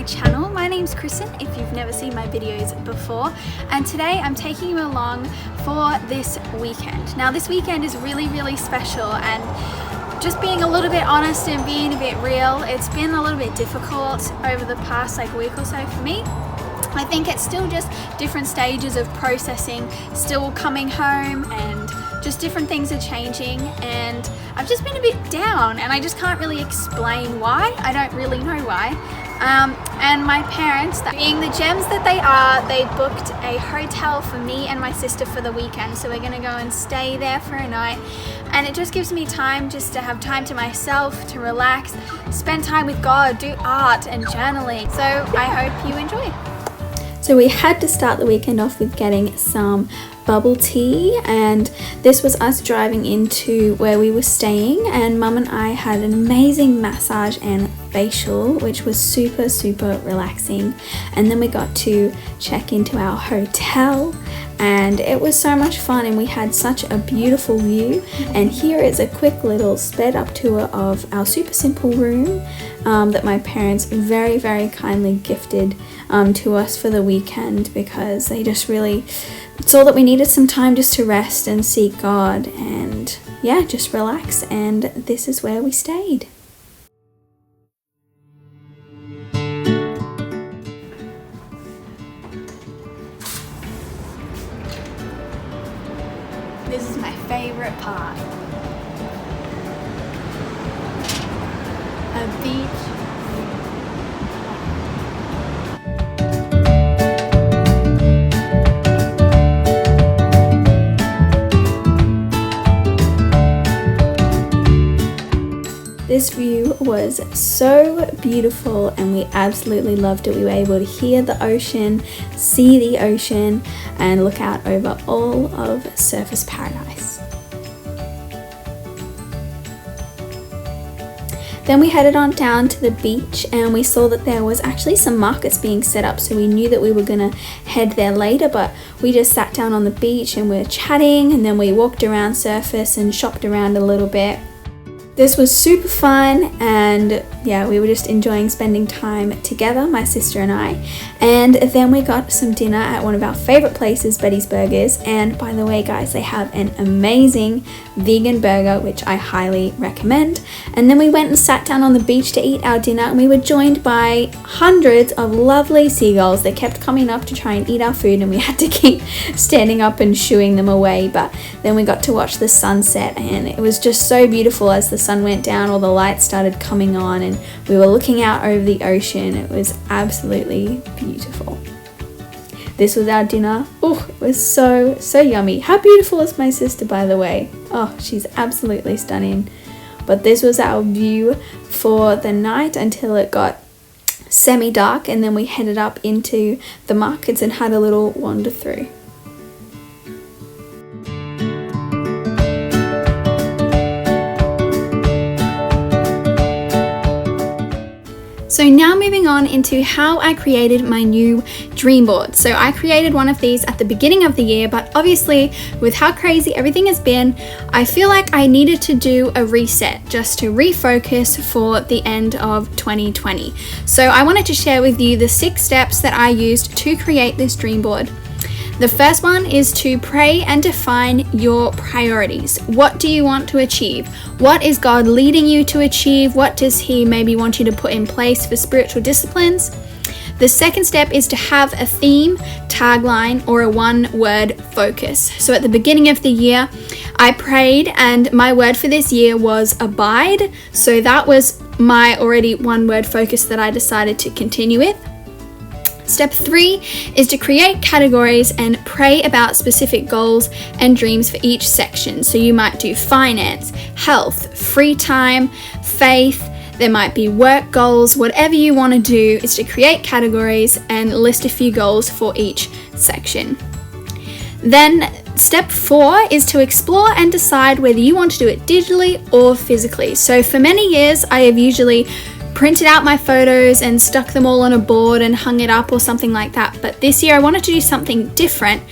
my channel. My name's Kristen, if you've never seen my videos before, and today I'm taking you along for this weekend. Now this weekend is really special, and just being a little bit honest and being a bit real, it's been a little bit difficult over the past week or so for me. I think it's still just different stages of processing, still coming home, and just different things are changing, and I've just been a bit down and I just can't really explain why. I don't really know why. And my parents, being the gems that they are, they booked a hotel for me and my sister for the weekend, so we're gonna go and stay there for a night, and it just gives me time just to have time to myself, to relax, spend time with God, do art and journaling. So I hope you enjoy. So we had to start the weekend off with getting some bubble tea, and this was us driving into where we were staying, and Mum and I had an amazing massage and facial, which was super relaxing. And then we got to check into our hotel, and it was so much fun, and we had such a beautiful view. And here is a quick little sped up tour of our super simple room that my parents very kindly gifted to us for the weekend, because they just really saw that we needed some time just to rest and seek God and just relax, and this is where we stayed. This is my favorite part. A beach. This view was so beautiful and we absolutely loved it. We were able to hear the ocean, see the ocean, and look out over all of Surfers Paradise. Then we headed on down to the beach, and we saw that there was actually some markets being set up, so we knew that we were gonna head there later, but we just sat down on the beach and we were chatting, and then we walked around Surfers and shopped around a little bit. This was super fun, and we were just enjoying spending time together, my sister and I. And then we got some dinner at one of our favorite places, Betty's Burgers. And by the way, guys, they have an amazing vegan burger, which I highly recommend. And then we went and sat down on the beach to eat our dinner, and we were joined by hundreds of lovely seagulls. They kept coming up to try and eat our food, and we had to keep standing up and shooing them away. But then we got to watch the sunset, and it was just so beautiful. As the sun went down, all the lights started coming on, and we were looking out over the ocean. It was absolutely beautiful. This was our dinner. Oh, it was so yummy. How beautiful is my sister, by the way? Oh, she's absolutely stunning. But this was our view for the night until it got semi-dark, and then we headed up into the markets and had a little wander through. So now moving on into how I created my new dream board. So I created one of these at the beginning of the year, but obviously with how crazy everything has been, I feel like I needed to do a reset just to refocus for the end of 2020. So I wanted to share with you the 6 steps that I used to create this dream board. The first one is to pray and define your priorities. What do you want to achieve? What is God leading you to achieve? What does He maybe want you to put in place for spiritual disciplines? The second step is to have a theme, tagline, or a one-word focus. So at the beginning of the year, I prayed, and my word for this year was abide. So that was my already one-word focus that I decided to continue with. Step 3 is to create categories and pray about specific goals and dreams for each section. So you might do finance, health, free time, faith. There might be work goals. Whatever you want to do is to create categories and list a few goals for each section. Then step 4 is to explore and decide whether you want to do it digitally or physically. So for many years, I have usually printed out my photos and stuck them all on a board and hung it up or something like that. But this year I wanted to do something different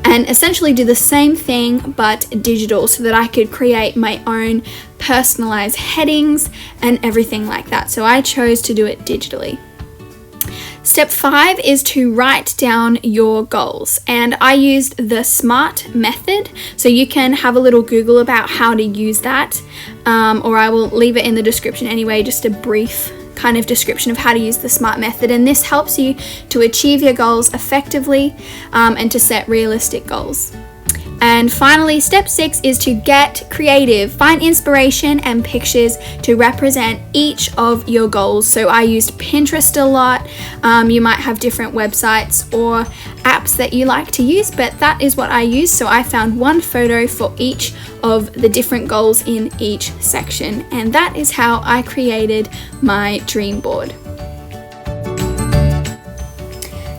and essentially do the same thing but digital, so that I could create my own personalized headings and everything like that. So I chose to do it digitally. Step 5 is to write down your goals, and I used the SMART method, so you can have a little Google about how to use that, or I will leave it in the description anyway, just a brief kind of description of how to use the SMART method, and this helps you to achieve your goals effectively and to set realistic goals. And finally, step 6 is to get creative. Find inspiration and pictures to represent each of your goals. So I used Pinterest a lot. You might have different websites or apps that you like to use, but that is what I use. So I found one photo for each of the different goals in each section. And that is how I created my dream board.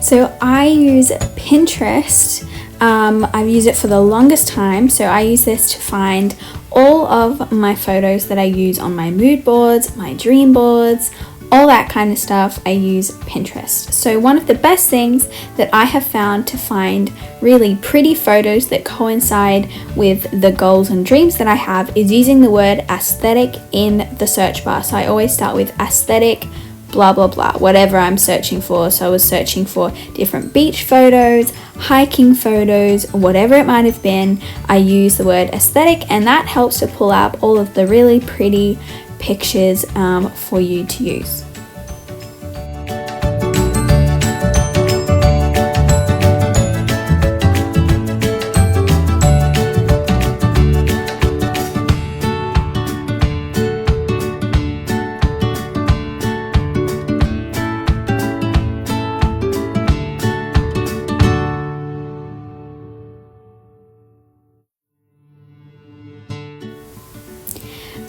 So I use Pinterest. I've used it for the longest time, so I use this to find all of my photos that I use on my mood boards, my dream boards, all that kind of stuff. I use Pinterest. So one of the best things that I have found to find really pretty photos that coincide with the goals and dreams that I have is using the word aesthetic in the search bar. So I always start with aesthetic, blah blah blah, whatever I'm searching for. So I was searching for different beach photos, hiking photos, whatever it might have been. I use the word aesthetic, and that helps to pull up all of the really pretty pictures for you to use.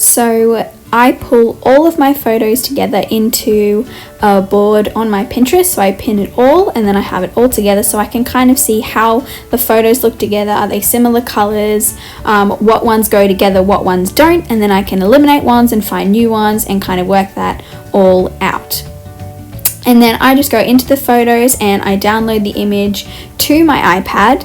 So I pull all of my photos together into a board on my Pinterest. So I pin it all and then I have it all together so I can kind of see how the photos look together. Are they similar colors? What ones go together, what ones don't? And then I can eliminate ones and find new ones and kind of work that all out. And then I just go into the photos and I download the image to my iPad.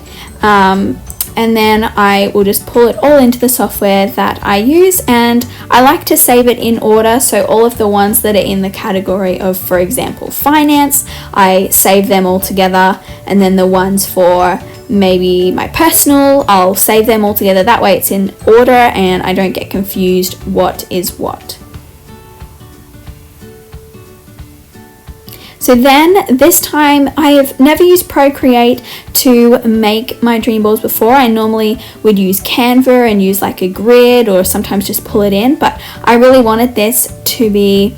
And then I will just pull it all into the software that I use, and I like to save it in order. So all of the ones that are in the category of, for example, finance, I save them all together, and then the ones for maybe my personal, I'll save them all together. That way it's in order and I don't get confused what is what. So then this time, I have never used Procreate to make my dream boards before. I normally would use Canva and use like a grid or sometimes just pull it in, but I really wanted this to be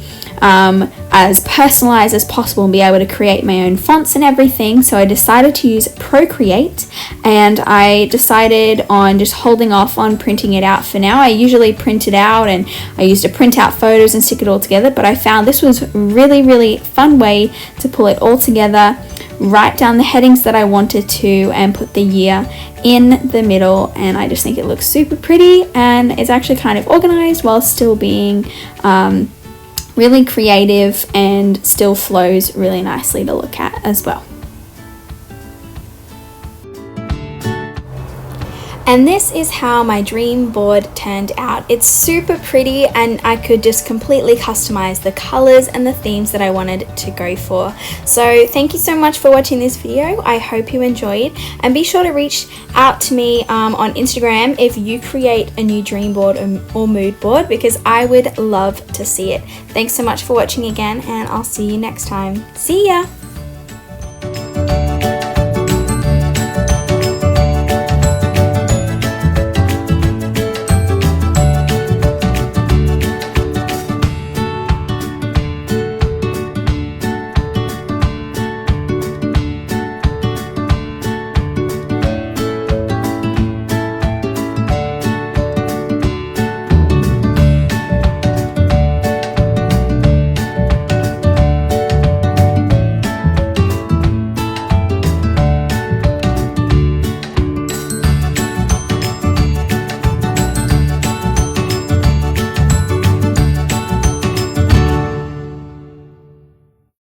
as personalized as possible and be able to create my own fonts and everything. So I decided to use Procreate, and I decided on just holding off on printing it out for now. I usually print it out and I used to print out photos and stick it all together, but I found this was a really fun way to pull it all together, write down the headings that I wanted to, and put the year in the middle. And I just think it looks super pretty and it's actually kind of organized while still being really creative and still flows really nicely to look at as well. And this is how my dream board turned out. It's super pretty and I could just completely customize the colors and the themes that I wanted to go for. So thank you so much for watching this video. I hope you enjoyed, and be sure to reach out to me on Instagram if you create a new dream board or mood board, because I would love to see it. Thanks so much for watching again, and I'll see you next time. See ya!